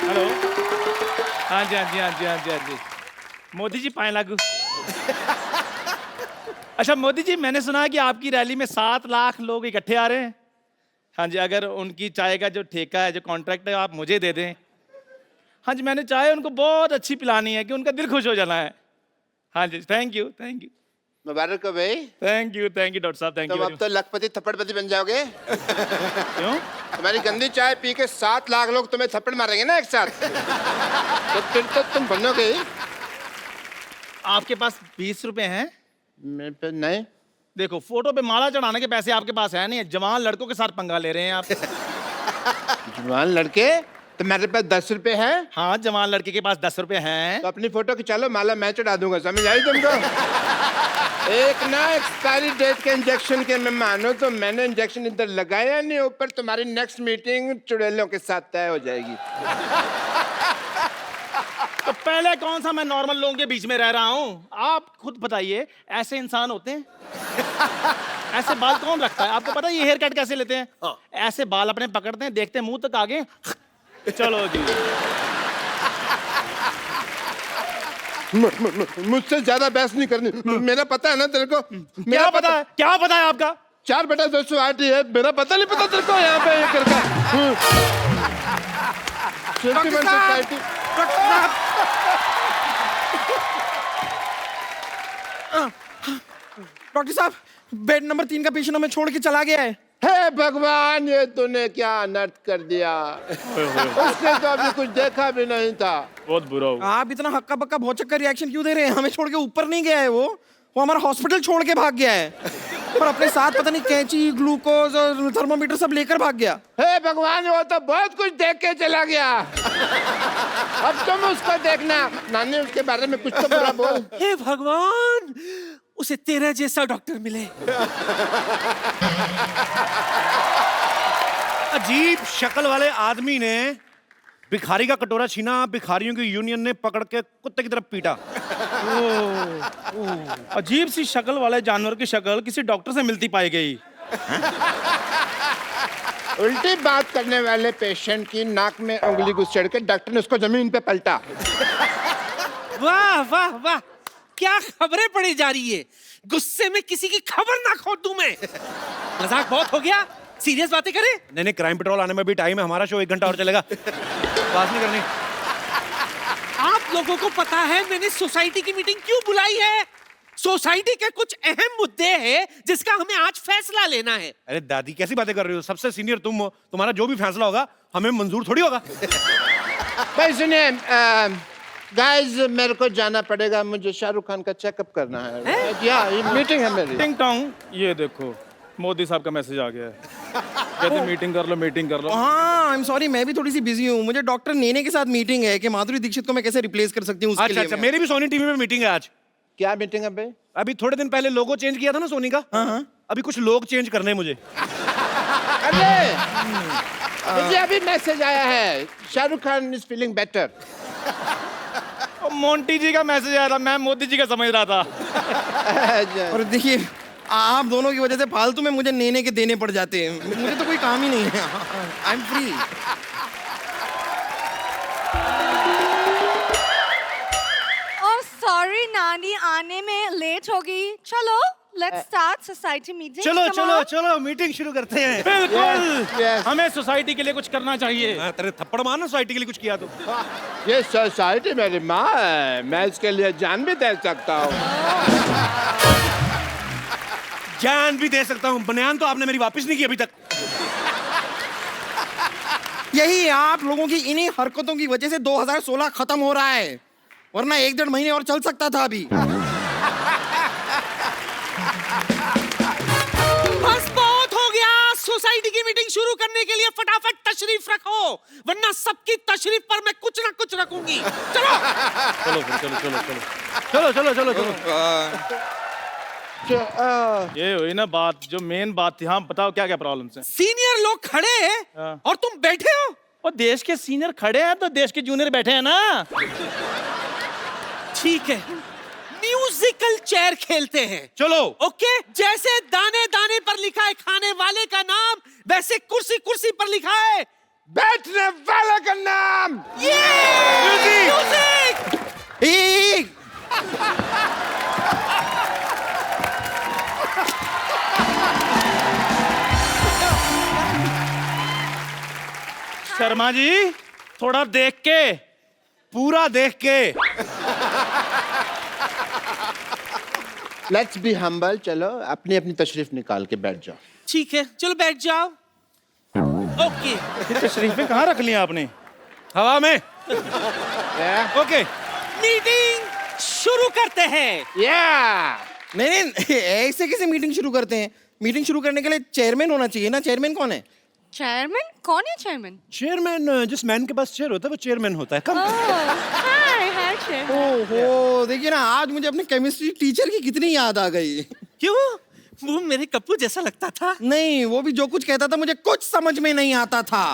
Speaker 9: हेलो, हाँ जी हाँ जी हाँ जी हाँ जी हाँ जी, मोदी जी पाए लागू। अच्छा मोदी जी, मैंने सुना है कि आपकी रैली में 7 लाख लोग इकट्ठे आ रहे हैं। हाँ जी, अगर उनकी चाय का जो ठेका है, जो कॉन्ट्रैक्ट है, आप मुझे दे दें। हाँ जी, मैंने चाय उनको बहुत अच्छी पिलानी है कि उनका दिल खुश हो जाना है। हाँ जी, थैंक यू, थैंक यू,
Speaker 8: मुबारक हो भाई।
Speaker 9: थैंक यू डॉक्टर साहब, थैंक
Speaker 8: तुम
Speaker 9: यू।
Speaker 8: अब तो लखपति थप्पड़पति बन जाओगे।
Speaker 9: क्यों?
Speaker 8: तुम्हारी गंदी चाय पी के 7 लाख लोग तुम्हें थप्पड़ मारेंगे ना एक साथ, तो फिर तो तुम बनोगे ही।
Speaker 9: आपके पास 20 रुपए हैं?
Speaker 8: मेरे पे नहीं।
Speaker 9: देखो, फोटो पे माला चढ़ाने के पैसे आपके पास है नहीं, जवान लड़कों के साथ पंगा ले रहे हैं आप।
Speaker 8: जवान लड़के, तो मेरे पास 10 रुपए हैं।
Speaker 9: हाँ, जवान लड़के के पास 10 रुपए हैं।
Speaker 8: तो अपनी फोटो खिंचा लो, माला मैं चढ़ा दूंगा, समझ आई तुमको? एक ना एक्सपायरी डेट के इंजेक्शन के मैं मानो तो मैंने इंजेक्शन इधर लगाया नहीं, ऊपर तुम्हारी नेक्स्ट मीटिंग चुड़ैलों के साथ तय हो जाएगी।
Speaker 9: तो पहले कौन सा मैं नॉर्मल लोगों के बीच में रह रहा हूँ? आप खुद बताइए, ऐसे इंसान होते हैं? ऐसे बाल कौन रखता है? आपको पता है ये हेयर कट कैसे लेते हैं? ऐसे बाल अपने पकड़ते हैं, देखते हैं मुंह तक आगे, चलो जी।
Speaker 8: मुझसे ज्यादा बहस नहीं करनी, मेरा पता है ना तेरे को।
Speaker 9: क्या पता है? क्या पता है आपका?
Speaker 8: 4/208 है, मेरा पता नहीं पता तेरे को यहाँ पे ये करके। सोसाइटी
Speaker 7: डॉक्टर साहब, बेड नंबर 3 का पेशेंट हमें छोड़ के चला गया है।
Speaker 8: हे भगवान, ये तूने क्या अनर्थ कर दिया। उसने तो अभी कुछ देखा भी नहीं था।
Speaker 9: बहुत बुरा हो।
Speaker 7: आप इतना हक्का बक्का भौचक का रिएक्शन क्यों दे रहे हैं? हमें छोड़ के ऊपर नहीं गया है वो हमारा हॉस्पिटल छोड़ के भाग गया है और अपने साथ पता नहीं कैंची, ग्लूकोज और थर्मोमीटर सब लेकर भाग गया।
Speaker 8: हे भगवान, वो तो बहुत कुछ देख के चला गया। अब तुम उसको देखना। नानी, उसके बारे में कुछ तो बुरा बोल।
Speaker 7: हे भगवान, उसे तेरा जैसा डॉक्टर मिले।
Speaker 1: अजीब शक्ल वाले आदमी ने भिखारी का कटोरा छीना, भिखारियों की यूनियन ने पकड़ के कुत्ते की तरफ पीटा।
Speaker 9: अजीब सी शक्ल वाले जानवर की शक्ल किसी डॉक्टर से मिलती पाई गई।
Speaker 8: उल्टी बात करने वाले पेशेंट की नाक में उंगली घुसेड़ के डॉक्टर ने उसको जमीन पे पलटा।
Speaker 7: वाह वाह वाह, क्या खबरें पड़ी जा रही है। गुस्से में किसी की खबर ना खो दूं मैं। मजाक बहुत हो गया, सीरियस बातें करें।
Speaker 1: नहीं, क्राइम पेट्रोल आने में भी टाइम है, हमारा शो 1 घंटा और चलेगा। बात नहीं करनी।
Speaker 7: आप लोगों को पता है मैंने सोसाइटी की मीटिंग क्यों बुलाई है? सोसाइटी के कुछ अहम मुद्दे हैं जिसका हमें आज फैसला लेना है।
Speaker 1: अरे दादी, कैसी बातें कर रही हो? सबसे सीनियर तुम हो, तुम्हारा जो भी फैसला होगा हमें मंजूर थोड़ी होगा।
Speaker 8: भाई सुनिए गाइस, मेरे को जाना पड़ेगा, मुझे शाहरुख खान का चेकअप करना है। या मीटिंग है मेरी।
Speaker 9: टिंग टोंग, ये देखो मोदी साहब का मैसेज आ गया है। कहते मीटिंग कर लो, मीटिंग कर लो।
Speaker 7: हाँ, आई एम सॉरी, मैं भी थोड़ी सी बिजी हूँ। मुझे डॉक्टर नेने के साथ मीटिंग है कि माधुरी दीक्षित को मैं कैसे रिप्लेस कर सकती हूँ।
Speaker 1: अच्छा, मेरी भी सोनी टीवी में मीटिंग है आज।
Speaker 8: क्या मीटिंग है भाई?
Speaker 1: अभी थोड़े दिन पहले लोगो चेंज किया था ना सोनी का। हाँ। अभी कुछ लोग चेंज करने हैं मुझे।
Speaker 8: अरे मुझे अभी मैसेज आया है, Shahrukh Khan is feeling better.
Speaker 9: Monty ji का मैसेज आया था, मैं मोदी जी का समझ रहा था।
Speaker 7: और देखिए, आप दोनों की वजह से फालतू में मुझे नेने के देने पड़ जाते हैं। मुझे तो कोई काम ही नहीं है। I am free.
Speaker 10: सॉरी नानी, आने में लेट हो गई। चलो लेट्स स्टार्ट सोसाइटी मीटिंग।
Speaker 1: चलो मीटिंग शुरू करते हैं।
Speaker 9: बिल्कुल, हमें सोसाइटी के लिए कुछ करना चाहिए।
Speaker 1: तेरे थप्पड़ मारना सोसाइटी के लिए कुछ किया तो।
Speaker 8: ये सोसाइटी मेरी माँ है, मैं इसके लिए जान भी दे सकता हूँ।
Speaker 1: जान भी दे सकता हूँ। बनियान तो आपने मेरी वापस नहीं की अभी तक।
Speaker 7: यही आप लोगों की इन्हीं हरकतों की वजह से 2016 खत्म हो रहा है, वरना 1-1.5 महीने और चल सकता था अभी। बस बहुत हो गया। सोसाइटी की मीटिंग शुरू करने के लिए फटाफट तशरीफ रखो, वरना सबकी तशरीफ पर मैं कुछ ना कुछ रखूंगी। चलो
Speaker 9: ये हुई ना बात, जो मेन बात थी। हाँ बताओ, क्या क्या प्रॉब्लम है?
Speaker 7: सीनियर लोग खड़े हैं और तुम बैठे हो।
Speaker 9: और देश के सीनियर खड़े हैं तो देश के जूनियर बैठे हैं ना।
Speaker 7: ठीक है, म्यूजिकल चेयर खेलते हैं।
Speaker 1: चलो।
Speaker 7: ओके, जैसे दाने दाने पर लिखा है खाने वाले का नाम, वैसे कुर्सी कुर्सी पर लिखा है
Speaker 8: बैठने वाले का नाम।
Speaker 7: ये म्यूजिक।
Speaker 9: शर्मा जी थोड़ा देख के,
Speaker 1: पूरा देख के।
Speaker 8: लेट्स बी हम्बल, चलो अपनी अपनी तशरीफ निकाल के बैठ जाओ।
Speaker 7: ठीक है, चलो बैठ जाओ। ओके,
Speaker 9: ये तशरीफें कहाँ रख ली आपने?
Speaker 1: हवा में। ओके,
Speaker 7: मीटिंग शुरू करते हैं।
Speaker 11: नहीं नहीं, ऐसे कैसे मीटिंग शुरू करते हैं? मीटिंग शुरू करने के लिए चेयरमैन होना चाहिए ना। चेयरमैन कौन है?
Speaker 10: चेयरमैन? कौन है चेयरमैन?
Speaker 1: चेयरमैन जिस मैन के पास चेयर होता है वो चेयरमैन होता है। कम
Speaker 10: हाय हाय चेयरमैन।
Speaker 11: ओहो, देखिए ना, आज मुझे अपने केमिस्ट्री टीचर की कितनी याद आ गई।
Speaker 7: क्यों? वो मेरे कप्पू जैसा लगता था।
Speaker 11: नहीं, वो भी जो कुछ कहता था मुझे कुछ समझ में नहीं आता था।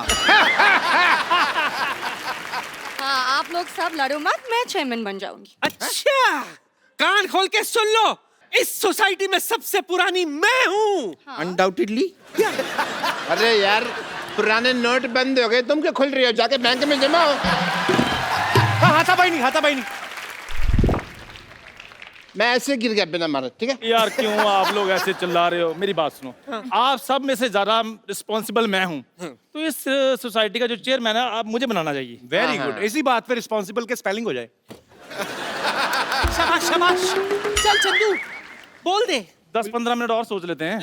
Speaker 10: हाँ, आप लोग सब लड़ो मत, मैं चेयरमैन बन जाऊंगी।
Speaker 7: अच्छा, कान खोल के सुन लो, इस सोसाइटी में सबसे पुरानी मैं हूँ।
Speaker 11: अनडाउटेडली।
Speaker 8: अरे यार, पुराने नोट बंद हो गए, तुम क्या खुल रही हो? जाके बैंक में जमा हो।
Speaker 1: हाथापाई नहीं।
Speaker 8: मैं ऐसे गिर गया बिना मारे, ठीक है?
Speaker 9: यार क्यों आप लोग ऐसे चिल्ला रहे हो? मेरी बात सुनो। आप सब में से ज्यादा रिस्पॉन्सिबल मैं हूँ, तो इस सोसाइटी का जो चेयरमैन है आप मुझे बनाना चाहिए।
Speaker 1: Very good. इसी बात पे रिस्पॉन्सिबल के स्पेलिंग हो जाए।
Speaker 7: शाबाश शाबाश। चल चंदू, बोल दे।
Speaker 9: 10-15 मिनट और सोच लेते हैं।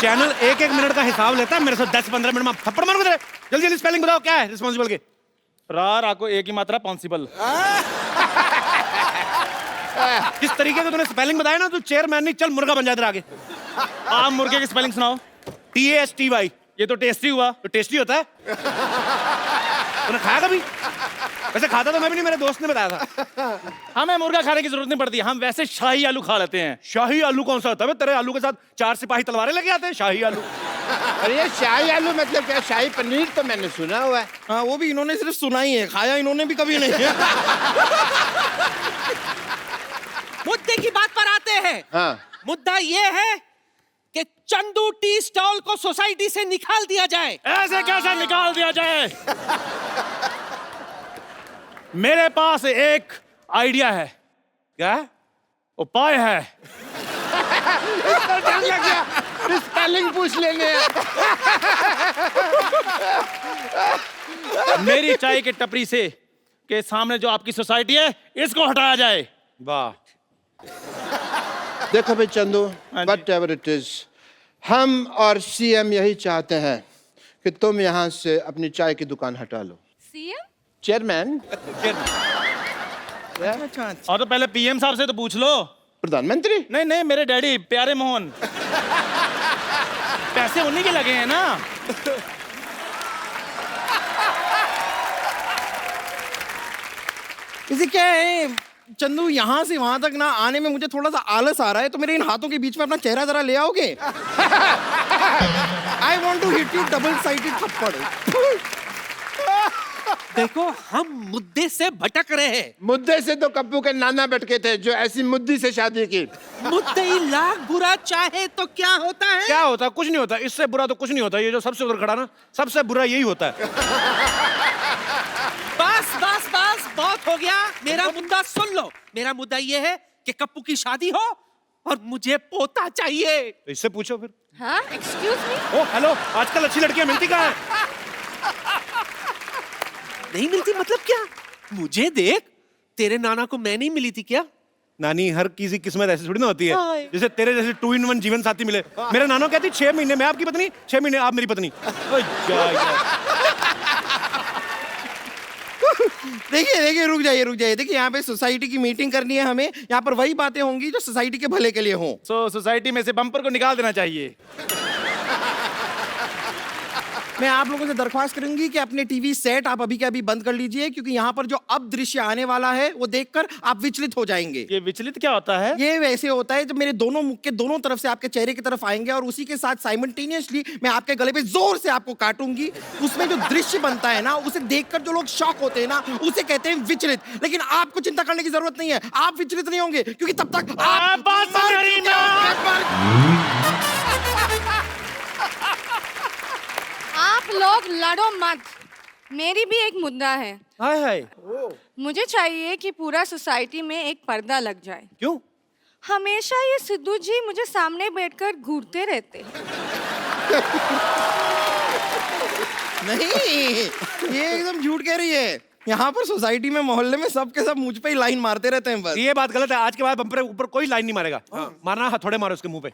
Speaker 1: चैनल 1-1 मिनट का हिसाब लेता है, मेरे से 10-15 मिनट में आप थप्पड़ मारोगे। जल्दी जल्दी स्पेलिंग बताओ, क्या है रिस्पॉन्सिबल के?
Speaker 9: रार को एक ही मात्रा पॉन्सिबल।
Speaker 1: जिस तरीके से तूने स्पेलिंग बताया ना, तू चेयरमैन नहीं, चल मुर्गा बन जाए आगे।
Speaker 9: आप मुर्गे की स्पेलिंग सुनाओ।
Speaker 1: TASTY।
Speaker 9: ये तो टेस्टी हुआ।
Speaker 1: तो टेस्टी होता है। तूने खाया कभी? वैसे खाता तो मैं भी नहीं, मेरे दोस्त ने बताया था।
Speaker 9: हमें मुर्गा खाने की जरूरत नहीं पड़ती, हम वैसे शाही आलू खा लेते हैं।
Speaker 1: शाही आलू कौन सा होता है? तेरे आलू के साथ 4 सिपाही तलवारें लेके आते हैं। शाही आलू।
Speaker 8: अरे ये शाही आलू मतलब क्या? शाही पनीर तो मैंने सुना हुआ है।
Speaker 11: हाँ, वो भी इन्होंने सिर्फ सुना ही है, खाया इन्होंने भी कभी नहीं है।
Speaker 7: मुद्दे की बात पर आते हैं।
Speaker 8: हाँ।
Speaker 7: मुद्दा ये है कि चंदू टी स्टॉल को सोसाइटी से निकाल दिया जाए।
Speaker 9: ऐसे कैसे निकाल दिया जाए? मेरे पास एक आइडिया है।
Speaker 1: क्या
Speaker 9: उपाय है?
Speaker 8: इसका डर लग गया, स्पेलिंग पूछ लेने।
Speaker 9: मेरी चाय की टपरी से के सामने जो आपकी सोसाइटी है, इसको हटाया जाए।
Speaker 1: वाह।
Speaker 8: देखो भाई चंदू,
Speaker 9: हाँ जी।
Speaker 8: वट एवर इट इज, हम और CM यही चाहते हैं कि तुम यहाँ से अपनी चाय की दुकान हटा लो।
Speaker 10: सीएम?
Speaker 8: चेयरमैन?
Speaker 9: और तो पहले PM साहब से तो पूछ लो।
Speaker 8: प्रधानमंत्री?
Speaker 9: नहीं नहीं, मेरे डैडी प्यारे मोहन। पैसे उन्हीं के लगे हैं ना।
Speaker 11: इसे क्या है चंदू, यहाँ से वहां तक ना आने में मुझे थोड़ा सा आलस आ रहा है, तो मेरे इन हाथों के बीच में अपना चेहरा जरा ले आओगे? I want to hit you double sided थप्पड़।
Speaker 7: देखो, हम मुद्दे से भटक रहे हैं।
Speaker 8: मुद्दे से तो कप्पू के नाना भटके थे, जो ऐसी मुद्दी से शादी की।
Speaker 7: मुद्दे ही लाख बुरा चाहे तो क्या होता है?
Speaker 1: क्या होता है? कुछ नहीं होता। इससे बुरा तो कुछ नहीं होता। ये जो सबसे उधर खड़ा ना, सबसे बुरा यही होता है।
Speaker 7: बस बस बस, बहुत हो गया। मेरा मुद्दा सुन लो। मेरा मुद्दा ये है कि कप्पू की शादी हो और मुझे पोता चाहिए।
Speaker 1: तो इससे पूछो फिर।
Speaker 10: हाँ, एक्सक्यूज मी।
Speaker 1: ओ हेलो, आजकल अच्छी लड़कियां मिलती कहाँ है?
Speaker 7: नहीं मिलती मतलब क्या? मुझे देख, तेरे नाना को मैं नहीं मिली थी क्या?
Speaker 1: नानी, हर किसी किस्मत ऐसी थोड़ी ना होती है।
Speaker 7: हाय।
Speaker 1: जैसे तेरे जैसे 2 in 1 जीवन साथी मिले। मेरा नाना कहती 6 महीने मैं आपकी पत्नी, 6 महीने आप मेरी पत्नी। ओए
Speaker 11: देखिए देखिए, रुक जाइए। देखिए, यहाँ पे सोसाइटी की मीटिंग करनी है हमें। यहाँ पर वही बातें होंगी जो सोसाइटी के भले के लिए हों।
Speaker 9: सोसाइटी में से बम्पर को निकाल देना चाहिए।
Speaker 11: मैं आप लोगों से दरख्वास्त करूंगी कि अपने टीवी सेट आप अभी के अभी बंद कर लीजिए, क्योंकि यहाँ पर जो अब दृश्य आने वाला है वो देखकर आप विचलित हो जाएंगे।
Speaker 9: ये विचलित क्या होता है?
Speaker 11: ये वैसे होता है जब मेरे दोनों मुख के दोनों तरफ से आपके चेहरे की तरफ आएंगे और उसी के साथ साइमल्टेनियसली मैं आपके गले पे जोर से आपको काटूंगी। उसमें जो दृश्य बनता है ना, उसे देखकर जो लोग शॉक होते हैं ना, उसे कहते हैं विचलित। लेकिन आपको चिंता करने की जरूरत नहीं है, आप विचलित नहीं होंगे, क्योंकि तब तक आप
Speaker 10: आप लोग लड़ो मत, मेरी भी एक मुद्दा है।
Speaker 1: हाय हाय।
Speaker 10: मुझे चाहिए कि पूरा सोसाइटी में एक पर्दा लग जाए।
Speaker 1: क्यों?
Speaker 10: हमेशा ये सिद्धू जी मुझे सामने बैठकर घूरते रहते हैं।
Speaker 11: नहीं, ये एकदम झूठ कह रही है। यहाँ पर सोसाइटी में, मोहल्ले में सबके सब मुझ पे ही लाइन मारते रहते हैं बस।
Speaker 1: ये बात गलत है। आज के बाद बम्पर ऊपर कोई लाइन नहीं मारेगा। मारना हथौड़े मारो उसके मुंह पे।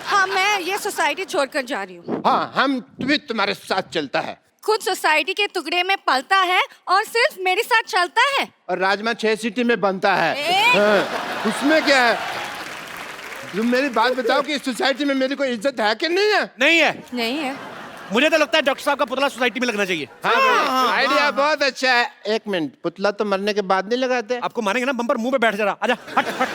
Speaker 10: हाँ, मैं ये सोसाइटी छोड़कर जा रही हूँ।
Speaker 8: हाँ, हम भी तुम्हारे साथ चलता है।
Speaker 10: खुद सोसाइटी के टुकड़े में पलता है और सिर्फ मेरे साथ चलता है।
Speaker 8: और राजमा 6 सीटी में बनता है। हाँ, उसमें क्या है? तुम मेरी बात बताओ कि इस सोसाइटी में मेरी कोई इज्जत है कि नहीं है?
Speaker 1: नहीं है।
Speaker 10: नहीं है।
Speaker 1: मुझे तो लगता है डॉक्टर साहब का पुतला सोसाइटी में लगना चाहिए।
Speaker 8: हाँ, आइडिया बहुत अच्छा है। एक मिनट, पुतला तो मरने के बाद नहीं लगाते?
Speaker 1: आपको मारेंगे ना बम्पर, मुंह पे बैठ जरा। आजा, हट हट।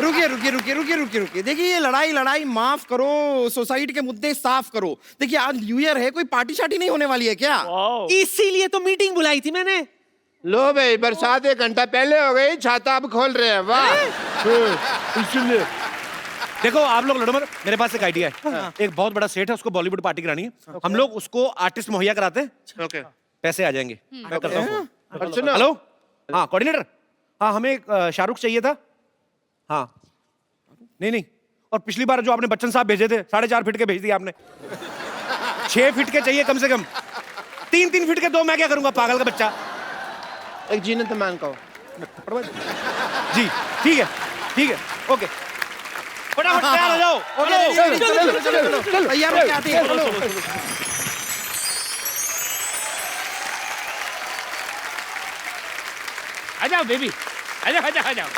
Speaker 11: रुकिए। देखिए, ये लड़ाई माफ करो, सोसाइटी के मुद्दे साफ करो। देखिए, आज न्यू ईयर है, कोई पार्टी शार्टी नहीं होने वाली है क्या?
Speaker 7: इसीलिए तो मीटिंग बुलाई थी मैंने।
Speaker 8: लो भाई, बरसात 1 घंटा पहले हो गई, छाता अब खोल रहे हैं। वाह। इसलिए
Speaker 1: देखो आप लोग लड़ो मत, मेरे पास एक आइडिया है। एक बहुत बड़ा सेट है, उसको बॉलीवुड पार्टी करानी है। हम लोग उसको आर्टिस्ट मुहैया कराते हैं।
Speaker 8: ओके।
Speaker 1: पैसे आ जाएंगे। मैं करता हूँ
Speaker 8: और सुनो,
Speaker 1: हेलो, हाँ कोऑर्डिनेटर, हाँ हमें एक शाहरुख चाहिए था। हाँ नहीं, और पिछली बार जो आपने बच्चन साहब भेजे थे 4.5 फीट के भेज दिए आपने। 6 फीट के चाहिए कम से कम। 3 फीट के 2 मैं क्या करूंगा, पागल का बच्चा।
Speaker 8: एक जीने तो मान कहो।
Speaker 1: जी ठीक है, ओके, फटाफट तैयार हो जाओ।
Speaker 11: चलो, तैयार होके आते हैं।
Speaker 9: आ जाओ बेबी, आ जाओ।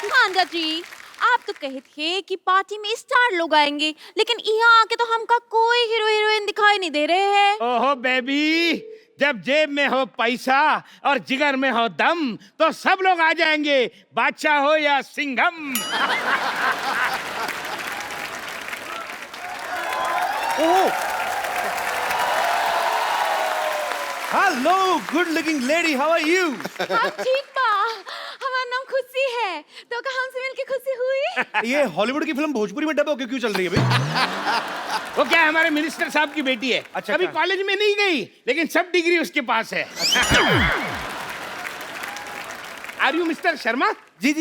Speaker 10: भांजा जी, आप तो कहे थे कि पार्टी में स्टार लोग आएंगे, लेकिन यहाँ आके तो हमका कोई हीरो हीरोइन दिखाई नहीं दे रहे हैं।
Speaker 9: ओहो बेबी, जब जेब में हो पैसा और जिगर में हो दम तो सब लोग आ जाएंगे, बादशाह हो या Singham.
Speaker 1: Hello good looking lady, how are you?
Speaker 10: आप ठीक बा? हमारा नाम खुशी है, तो का हमसे मिलके खुशी हुई।
Speaker 1: ये हॉलीवुड की फिल्म भोजपुरी में डब होके क्यों चल रही है भाई?
Speaker 9: वो क्या है, हमारे मिनिस्टर साहब की बेटी है।
Speaker 1: अच्छा,
Speaker 9: अभी
Speaker 1: अच्छा।
Speaker 9: कॉलेज में नहीं गई, लेकिन सब डिग्री उसके पास है। Are you mister Sharma?
Speaker 1: जी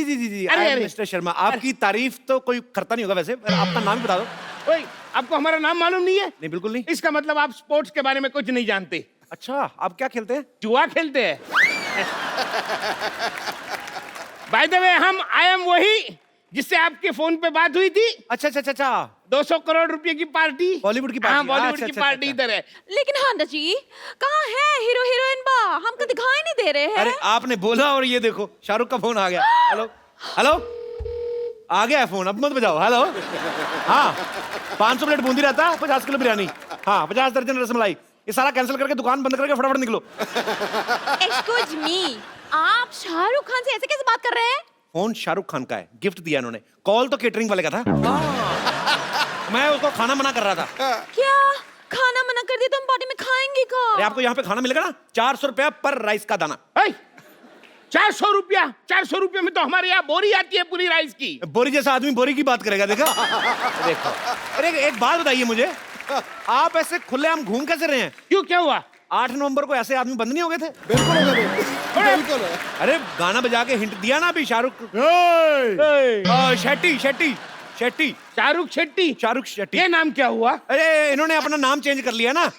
Speaker 9: अरे, अरे।
Speaker 1: मिस्टर शर्मा, आपकी तारीफ तो कोई करता नहीं होगा वैसे, आपका नाम ही बता दो।
Speaker 9: ओए, आपको हमारा नाम मालूम नहीं है?
Speaker 1: नहीं, बिल्कुल नहीं।
Speaker 9: इसका मतलब आप स्पोर्ट्स के बारे में कुछ नहीं जानते।
Speaker 1: अच्छा, आप क्या खेलते हैं?
Speaker 9: जुआ खेलते हैं। बाय द वे, हम आई एम वही जिससे आपके फोन पे बात हुई थी।
Speaker 1: अच्छा
Speaker 9: 200 करोड़ रुपए की पार्टी,
Speaker 1: बॉलीवुड की पार्टी।
Speaker 9: हाँ, बॉलीवुड
Speaker 1: अच्छा,
Speaker 9: की
Speaker 1: अच्छा,
Speaker 9: पार्टी
Speaker 1: अच्छा।
Speaker 9: इधर है।
Speaker 10: लेकिन हांडा जी, कहाँ है हीरो हीरोइन बा? हमको दिखाई नहीं दे रहे हैं।
Speaker 1: अरे आपने बोला और ये देखो शाहरुख का फोन आ गया। हेलो, आ गया है फोन, अब मत बजाओ। हेलो, हाँ 500 प्लेट बूंदी रहता, 50 किलो बिरयानी, हाँ 50 दर्जन रसमलाई। ये सारा कैंसिल करके दुकान बंद करके फटाफट निकलो।
Speaker 10: एक्सक्यूज मी, आप शाहरुख खान से ऐसे कैसे बात कर रहे हैं?
Speaker 1: फोन शाहरुख खान का है, गिफ्ट दिया इन्होंने। कॉल तो केटरिंग वाले का था। मैं उसको खाना मना कर रहा था।
Speaker 10: क्या खाना मना कर दिया तो हम पार्टी में खाएंगे का?
Speaker 1: अरे आपको यहाँ पे खाना मिलेगा ना, 400 रुपया पर राइस का दाना।
Speaker 9: 400 रुपया में तो हमारे यहाँ बोरी आती है पूरी राइस की।
Speaker 1: बोरी जैसा आदमी बोरी की बात करेगा, देखा? देखो, अरे एक बात बताइए मुझे, आप ऐसे खुलेआम घूम कैसे रहे हैं?
Speaker 9: क्यों, क्या हुआ?
Speaker 1: 8 नवंबर को ऐसे आदमी बंद नहीं हो गए थे?
Speaker 2: बिल्कुल।
Speaker 1: अरे गाना बजा के हिंट दिया ना अभी शाहरुख। शेट्टी।
Speaker 9: शाहरुख शेट्टी।
Speaker 1: शाहरुख शेट्टी।
Speaker 9: ये नाम क्या हुआ?
Speaker 1: अरे इन्होंने अपना नाम चेंज कर लिया ना।